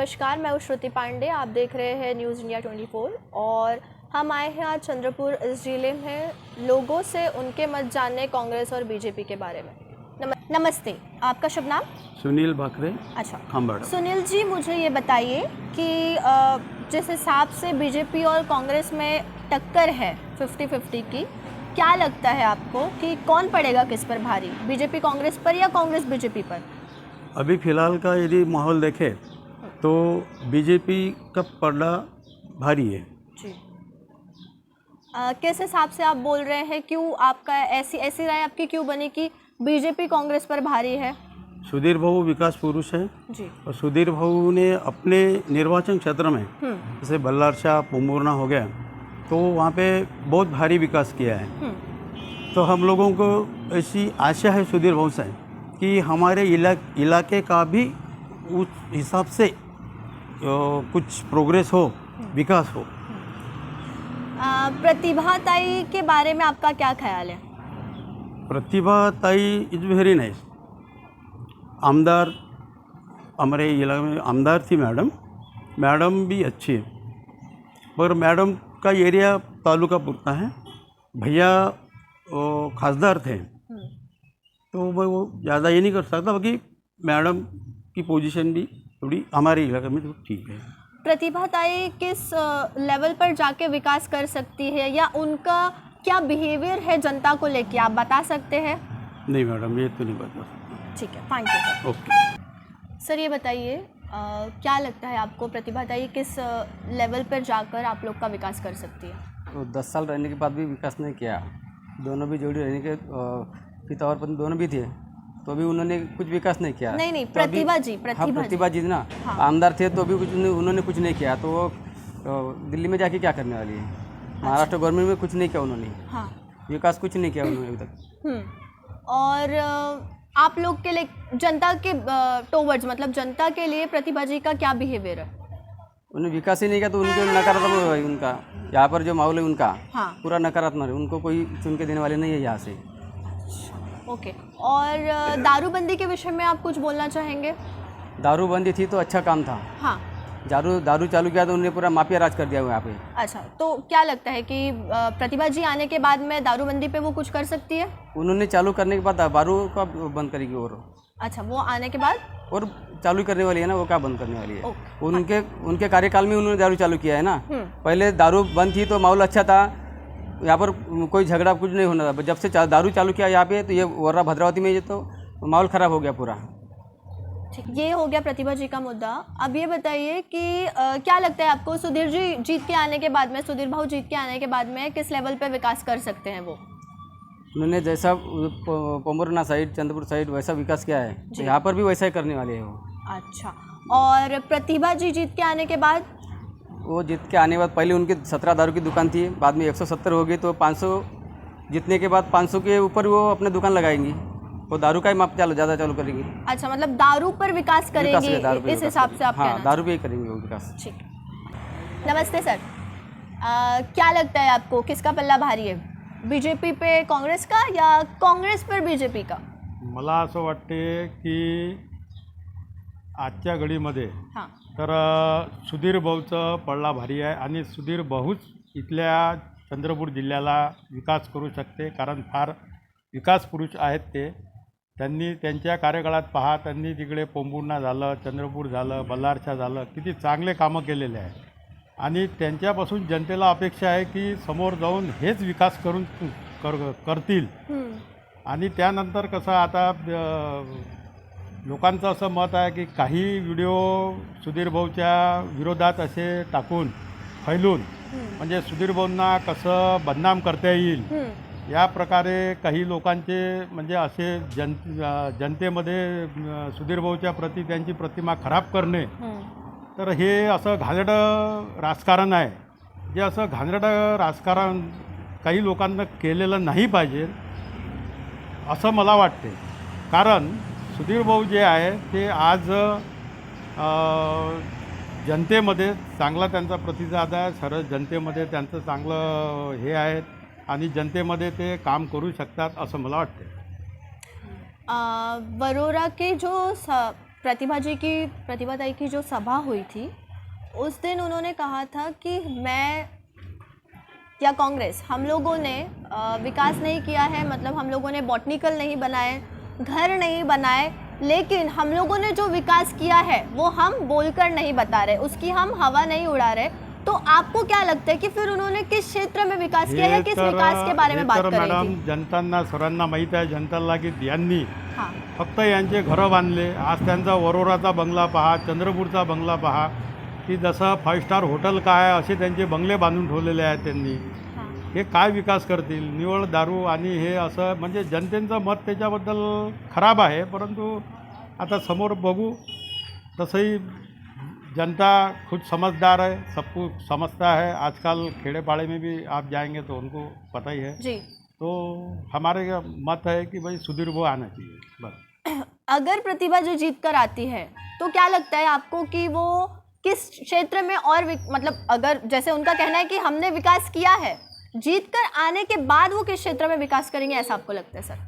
नमस्कार, मैं हूँ श्रुति पांडे। आप देख रहे हैं न्यूज़ इंडिया 24 और हम आए हैं आज चंद्रपुर इस जिले में लोगों से उनके मत जानने कांग्रेस और बीजेपी के बारे में। नमस्ते, आपका शुभ नाम? सुनील भाकरे। अच्छा, खंबाड़ा। सुनील जी, मुझे ये बताइए कि जिस हिसाब से बीजेपी और कांग्रेस में टक्कर है 50-50 की, क्या लगता है आपको कि कौन पड़ेगा किस पर भारी, बीजेपी कांग्रेस पर या कांग्रेस बीजेपी पर? अभी फ़िलहाल का यदि माहौल देखें तो बीजेपी का पलड़ा भारी है जी। किस हिसाब से आप बोल रहे हैं, क्यों आपका ऐसी राय आपकी क्यों बनी कि बीजेपी कांग्रेस पर भारी है? सुधीर भाऊ विकास पुरुष है जी। और सुधीर भाऊ ने अपने निर्वाचन क्षेत्र में जैसे बल्लारशाह पोम्बुर्ना हो गया तो वहाँ पे बहुत भारी विकास किया है। तो हम लोगों को ऐसी आशा है सुधीर भाऊ से कि हमारे इलाके का भी उस हिसाब से कुछ प्रोग्रेस हो, विकास हो। प्रतिभा ताई के बारे में आपका क्या ख्याल है? प्रतिभा ताई इज वेरी नाइस। आमदार हमारे इलाके में आमदार थी मैडम भी अच्छी है, पर मैडम का एरिया तालुका पुरता है। भैया खासदार थे तो मैं वो ज़्यादा ये नहीं कर सकता, बाकी मैडम की पोजीशन भी थोड़ी हमारे इलाके में तो ठीक है। प्रतिभा ताई किस लेवल पर जाके विकास कर सकती है या उनका क्या बिहेवियर है जनता को लेके, आप बता सकते हैं? नहीं मैडम, ये तो नहीं बता सकता। ठीक है, thank you sir. Okay sir, ये बताइए क्या लगता है आपको प्रतिभा ताई किस लेवल पर जाकर आप लोग का विकास कर सकती है? तो 10 साल रहने के बाद भी विकास नहीं किया। दोनों भी जोड़ी रहने के पिता और पत्नी दोनों भी थे तो भी उन्होंने कुछ विकास नहीं किया। नहीं तो प्रतिभा जी, हाँ, प्रतिभा जी ना। हाँ। आमदार थे तो भी उन्होंने कुछ नहीं किया, तो वो दिल्ली में जाके क्या करने वाली है? महाराष्ट्र गवर्नमेंट में कुछ नहीं किया उन्होंने। हाँ। विकास कुछ नहीं किया उन्होंने अभी तक। और आप लोग के लिए जनता के टोवर्ड्स, मतलब जनता के लिए प्रतिभा जी का क्या बिहेवियर है? उन्होंने विकास ही नहीं किया तो उनके नकारात्मक है उनका। यहाँ पर जो माहौल है उनका पूरा नकारात्मक है। उनको कोई चुन के देने वाले नहीं है यहाँ से। ओके, और दारूबंदी के विषय में आप कुछ बोलना चाहेंगे? दारूबंदी थी तो अच्छा काम था। हाँ। दारू चालू किया तो उन्होंने पूरा माफिया राज कर दिया यहाँ पे। अच्छा, तो क्या लगता है कि प्रतिभा जी आने के बाद में दारूबंदी पे वो कुछ कर सकती है? उन्होंने चालू करने के बाद दारू का बंद करेगी और। अच्छा, वो आने के बाद और चालू करने वाली है ना, वो क्या बंद करने वाली है? उनके कार्यकाल में उन्होंने दारू चालू किया है ना। पहले दारू बंद थी तो माहौल अच्छा था, यहाँ पर कोई झगड़ा कुछ नहीं होना था। जब से दारू चालू किया यहाँ पे तो ये वर्रा भद्रावती में ये तो माहौल ख़राब हो गया पूरा। ठीक, ये हो गया प्रतिभा जी का मुद्दा। अब ये बताइए कि क्या लगता है आपको सुधीर जी जीत के आने के बाद में, सुधीर भाऊ जीत के आने के बाद में किस लेवल पे विकास कर सकते हैं वो? उन्होंने जैसा पोम्बुर्ना साइड, चंद्रपुर साइड वैसा विकास किया है, तो यहाँ पर भी वैसा ही करने वाले हैं वो। अच्छा, और प्रतिभा जी जीत के आने के बाद? वो जीत के आने के बाद पहले उनकी 17 दारू की दुकान थी, बाद में 170 हो गई, तो 500 जीतने के बाद 500 के ऊपर वो अपने दुकान लगाएंगी। वो दारू का ही माप ज़्यादा चालू करेंगी। अच्छा, मतलब दारू पर विकास करेंगी इस हिसाब से आप? हाँ, दारू पे ही करेंगे वो विकास। ठीक। नमस्ते सर, क्या लगता है आपको किसका पल्ला भारी है, बीजेपी पे कांग्रेस का या कांग्रेस पर बीजेपी का? मला असं वाटते की आजच्या घडीमध्ये हां. तर सुधीर भाऊचं पडला भारी आहे आणि सुधीर भाऊच इथल्या चंद्रपूर जिल्ह्याला विकास करू शकते, कारण फार विकास पुरुष आहेत ते. त्यांनी त्यांच्या कार्यकाळात पहा, त्यांनी तिकडे पोंबुर्ना झालं, चंद्रपूर झालं, बल्लारशाह झालं, किती चांगले कामं केलेले आहे आणि त्यांच्यापासून जनतेला अपेक्षा आहे की समोर जाऊन हेच विकास करतील. आणि त्यानंतर कसं आता लोकांचं असं मत आहे की काही व्हिडिओ सुधीर भाऊच्या विरोधात असे टाकून फैलून म्हणजे सुधीर भाऊंना कसं बदनाम करता येईल या प्रकारे काही लोकांचे म्हणजे असे जनतेमध्ये सुधीर भाऊच्या प्रती त्यांची प्रतिमा खराब करणे, तर हे असं घाणेरडं राजकारण आहे. जे असं घाणेरडं राजकारण काही लोकांना केलेलं नाही पाहिजे असं मला वाटते. कारण सुधीर भाऊ जे आहे ते आज जनतेमध्ये चांगला त्यांचा प्रतिसाद आहे, सरळ जनतेमध्ये त्यांचं चांगलं हे आहे आणि जनतेमध्ये ते काम करू शकतात असं मला वाटते. वरोरा के जो प्रतिभा ताई की जो सभा हुई थी उस दिन उन्होंने कहा था कि मैं या कांग्रेस हम लोगों ने विकास नहीं किया है, मतलब हम लोगों ने बॉटनिकल नहीं बनाए, घर नहीं बनाए, लेकिन हम लोगों ने जो विकास किया है वो हम बोलकर नहीं बता रहे, उसकी हम हवा नहीं उड़ा रहे। तो आपको क्या लगता है कि फिर उन्होंने किस क्षेत्र में विकास किया है, किस विकास के बारे में बात कर रही मॅडम थी? जनतांना सर्वांना माहीत आहे जनताला की यांनी हाँ फक्त यांचे घरं बांधले। आज त्यांचा वरोराचा बंगला पहा, चंद्रपूरचा बंगला पहा, की जसं 5 स्टार हॉटेल काय असे त्यांचे बंगले बांधून ठेवलेले आहेत त्यांनी। हाँ हे काय विकास करतील? निवळ दारू आणि हे असं म्हणजे जनतेचं मत त्याच्याबद्दल खराब आहे, परंतु आता समोर बघू। तसंही जनता खुद समझदार है, सब कुछ समझता है। आजकल खेड़े पाड़े में भी आप जाएंगे तो उनको पता ही है। जी। तो हमारे का मत है कि भाई सुधीर वो आना चाहिए बस। अगर प्रतिभा जी जीत कर आती है तो क्या लगता है आपको कि वो किस क्षेत्र में और मतलब अगर जैसे उनका कहना है कि हमने विकास किया है, जीत कर आने के बाद वो किस क्षेत्र में विकास करेंगे, ऐसा आपको लगता है सर?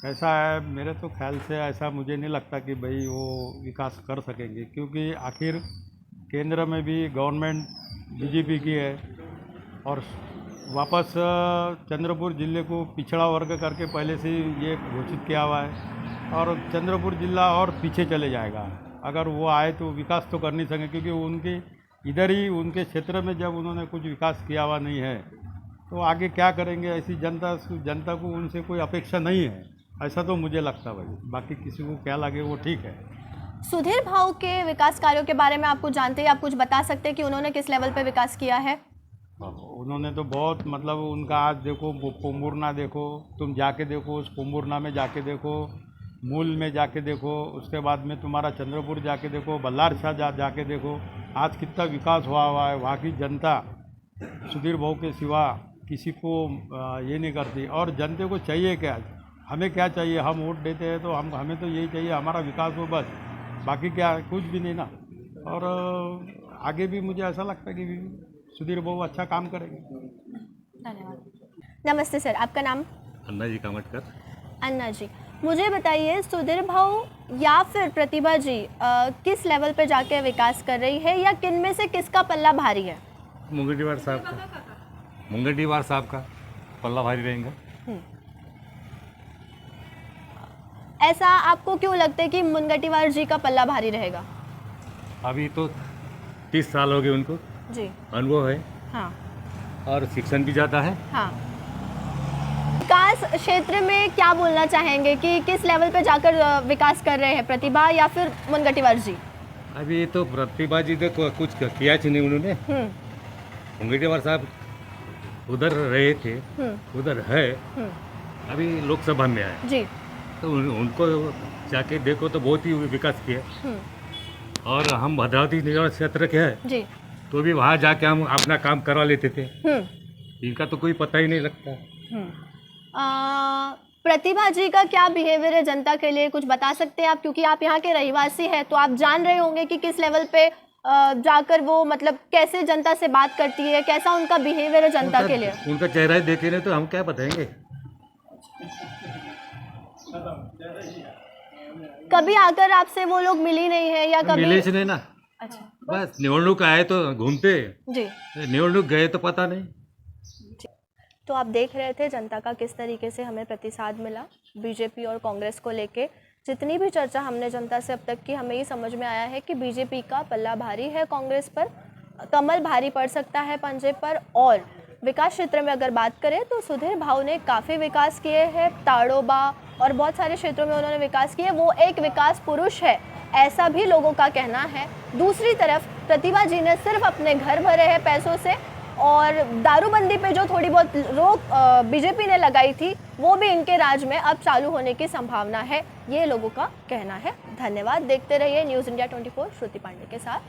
ऐसा है, मेरे तो ख्याल से ऐसा मुझे नहीं लगता कि भाई वो विकास कर सकेंगे, क्योंकि आखिर केंद्र में भी गवर्नमेंट बीजेपी की है और वापस चंद्रपुर ज़िले को पिछड़ा वर्ग करके पहले से ही ये घोषित किया हुआ है और चंद्रपुर ज़िला और पीछे चले जाएगा। अगर वो आए तो विकास तो कर नहीं सकेंगे, क्योंकि उनके इधर ही उनके क्षेत्र में जब उन्होंने कुछ विकास किया हुआ नहीं है तो आगे क्या करेंगे? ऐसी जनता को उनसे कोई अपेक्षा नहीं है, ऐसा तो मुझे लगता भाई। बाकी किसी को क्या लगे वो ठीक है। सुधीर भाऊ के विकास कार्यों के बारे में आपको जानते हैं, आप कुछ बता सकते हैं कि उन्होंने किस लेवल पे विकास किया है? उन्होंने तो बहुत मतलब उनका आज देखो पोम्बुरना देखो, तुम जाके देखो उस पोम्बुरना में जाके देखो, मूल में जाके देखो, उसके बाद में तुम्हारा चंद्रपुर जाके देखो, बल्लार शाह जाके देखो, आज कितना विकास हुआ है। वहाँ की जनता सुधीर भाऊ के सिवा किसी को ये नहीं करती। और जनता को चाहिए क्या? हमें क्या चाहिए? हम वोट देते हैं तो हमें तो यही चाहिए हमारा विकास हो बस, बाकी क्या कुछ भी नहीं ना। और आगे भी मुझे ऐसा लगता है कि सुधीर भाऊ अच्छा काम करेंगे। धन्यवाद। नमस्ते सर, आपका नाम? अन्ना जी कामटकर। अन्ना जी, मुझे बताइए सुधीर भाऊ या फिर प्रतिभा जी किस लेवल पे जाके विकास कर रही है या किन में से किसका पल्ला भारी है? मुंगटीवार साहब का पल्ला भारी रहेगा। ऐसा आपको क्यों लगता है कि मुनगटीवार जी का पल्ला भारी रहेगा? अभी तो 30 साल हो गए उनको, जी अनुभव है। हाँ और शिक्षण भी ज़्यादा है। हाँ। विकास क्षेत्र में क्या बोलना चाहेंगे कि किस लेवल पे जाकर विकास कर रहे हैं, प्रतिभा या फिर मुनगटीवार जी? अभी तो प्रतिभा जी तो कुछ किया ही नहीं उन्होंने। मुंगटीवार साहब उधर रहे थे, उधर है, अभी लोकसभा में आए जी, तो उनको जाके देखो तो बहुत ही विकास किया। और हम भद्रावती नियोजन क्षेत्र के हैं जी, तो भी वहाँ जाके हम अपना काम करवा लेते थे। इनका तो कोई पता ही नहीं लगता। प्रतिभा जी का क्या बिहेवियर है जनता के लिए, कुछ बता सकते हैं आप? क्योंकि आप यहाँ के रहवासी हैं तो आप जान रहे होंगे कि किस लेवल पे जाकर वो मतलब कैसे जनता से बात करती है, कैसा उनका बिहेवियर है जनता के लिए। उनका चेहरा ही देखे नहीं तो हम क्या बताएंगे। कभी आकर आपसे वो लोग मिली नहीं है या कभी? मिले नहीं ना। अच्छा, बस निवडणूक आए तो घूमते, जी, निवडणूक गए तो पता नहीं। तो आप देख रहे थे जनता का किस तरीके से हमें प्रतिसाद मिला बीजेपी और कांग्रेस को लेके। जितनी भी चर्चा हमने जनता से अब तक की, हमें ये समझ में आया है कि बीजेपी का पल्ला भारी है कांग्रेस पर, कमल भारी पड़ सकता है पंजे पर। और विकास क्षेत्र में अगर बात करें तो सुधीर भाऊ ने काफ़ी विकास किए हैं, ताड़ोबा और बहुत सारे क्षेत्रों में उन्होंने विकास किए। वो एक विकास पुरुष है, ऐसा भी लोगों का कहना है। दूसरी तरफ प्रतिभा जी ने सिर्फ अपने घर भरे हैं पैसों से, और दारूबंदी पे जो थोड़ी बहुत रोक बीजेपी ने लगाई थी वो भी इनके राज में अब चालू होने की संभावना है, ये लोगों का कहना है। धन्यवाद। देखते रहिए न्यूज़ इंडिया 24 श्रुति पांडे के साथ।